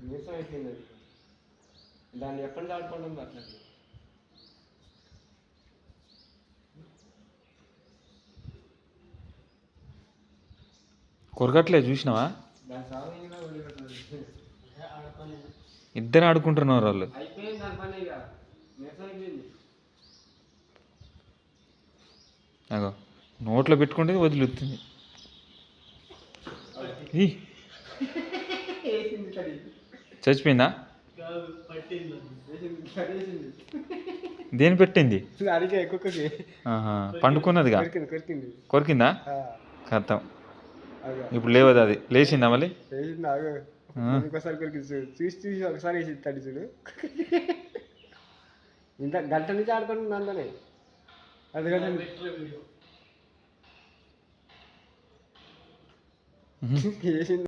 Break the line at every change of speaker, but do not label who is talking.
నీరసం అయిపోయింది అది. దాన్ని ఎప్పటి ఆడుకోవడం అట్లా
కొరకట్లే చూసినావా?
దాని సాగు వదిలిపెట్టలేదు.
ఇద్దరు ఆడుకుంటున్నారు వాళ్ళు.
అయిపోయింది దాని పని ఇక నీరసం అయిపోయింది.
అగో నోట్లో పెట్టుకుంటే వదిలిస్తుంది.
వేసింది కడి
చచ్చిపోయిందా?
వేసింది కడిగేసింది.
దేని పెట్టింది?
అడిగే కుక్కకి
పండుకున్నదిగా.
కొరికింది.
కొరికిందా? కథం. ఇప్పుడు లేవదు. అది లేచిందా మళ్ళీ?
వేసింది ఆగు. ఇంకోసారి కొరికింది చూడు. చూసి చూసి ఒకసారి వేసింది తడి చూడు. ఇంత గంట నుంచి ఆడుకుంటుంది అందులోనే. అది గంట వేసింది.